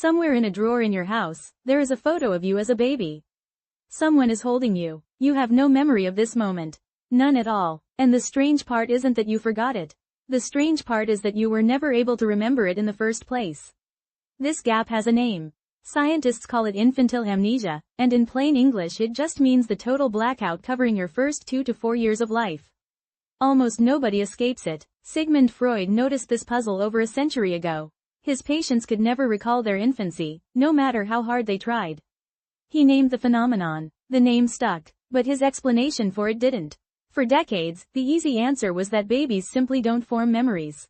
Somewhere in a drawer in your house, there is a photo of you as a baby. Someone is holding you. You have no memory of this moment. None at all. And the strange part isn't that you forgot it. The strange part is that you were never able to remember it in the first place. This gap has a name. Scientists call it infantile amnesia, and in plain English it just means the total blackout covering your first 2 to 4 years of life. Almost nobody escapes it. Sigmund Freud noticed this puzzle over a century ago. His patients could never recall their infancy, no matter how hard they tried. He named the phenomenon. The name stuck, but his explanation for it didn't. For decades, the easy answer was that babies simply don't form memories.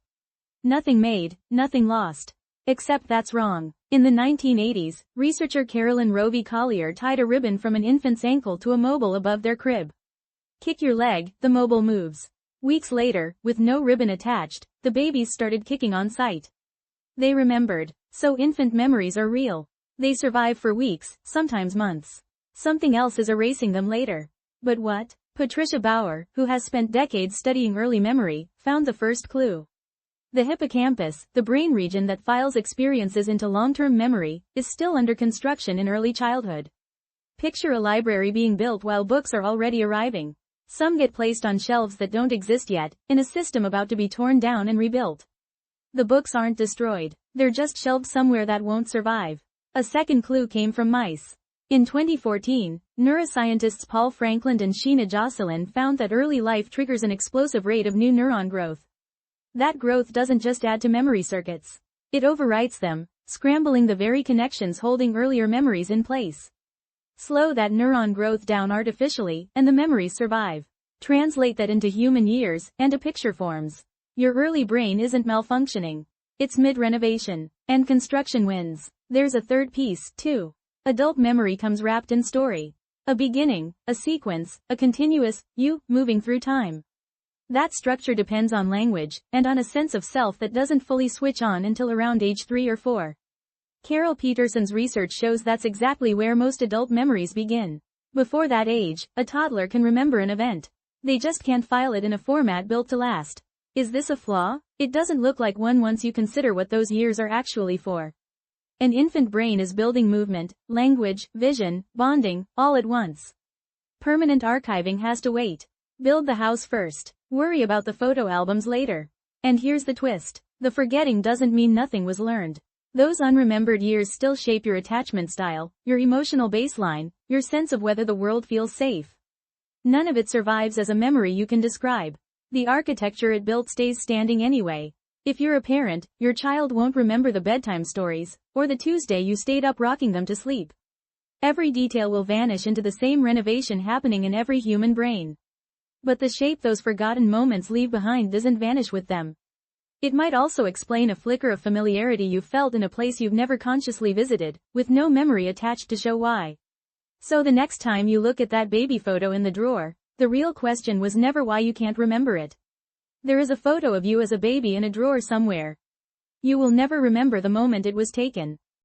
Nothing made, nothing lost. Except that's wrong. In the 1980s, researcher Carolyn Rovee-Collier tied a ribbon from an infant's ankle to a mobile above their crib. Kick your leg, the mobile moves. Weeks later, with no ribbon attached, the babies started kicking on sight. They remembered. So infant memories are real. They survive for weeks, sometimes months. Something else is erasing them later. But what? Patricia Bauer, who has spent decades studying early memory, found the first clue. The hippocampus, the brain region that files experiences into long-term memory, is still under construction in early childhood. Picture a library being built while books are already arriving. Some get placed on shelves that don't exist yet, in a system about to be torn down and rebuilt. The books aren't destroyed. They're just shelved somewhere that won't survive. A second clue came from mice. In 2014, neuroscientists Paul Frankland and Sheena Jocelyn found that early life triggers an explosive rate of new neuron growth. That growth doesn't just add to memory circuits. It overwrites them, scrambling the very connections holding earlier memories in place. Slow that neuron growth down artificially, and the memories survive. Translate that into human years, and a picture forms. Your early brain isn't malfunctioning. It's mid-renovation. And construction wins. There's a third piece, too. Adult memory comes wrapped in story. A beginning, a sequence, a continuous, you, moving through time. That structure depends on language, and on a sense of self that doesn't fully switch on until around age 3 or 4. Carol Peterson's research shows that's exactly where most adult memories begin. Before that age, a toddler can remember an event. They just can't file it in a format built to last. Is this a flaw? It doesn't look like one once you consider what those years are actually for. An infant brain is building movement, language, vision, bonding, all at once. Permanent archiving has to wait. Build the house first. Worry about the photo albums later. And here's the twist. The forgetting doesn't mean nothing was learned. Those unremembered years still shape your attachment style, your emotional baseline, your sense of whether the world feels safe. None of it survives as a memory you can describe. The architecture it built stays standing anyway. If you're a parent, your child won't remember the bedtime stories, or the Tuesday you stayed up rocking them to sleep. Every detail will vanish into the same renovation happening in every human brain. But the shape those forgotten moments leave behind doesn't vanish with them. It might also explain a flicker of familiarity you felt in a place you've never consciously visited, with no memory attached to show why. So the next time you look at that baby photo in the drawer, the real question was never why you can't remember it. There is a photo of you as a baby in a drawer somewhere. You will never remember the moment it was taken.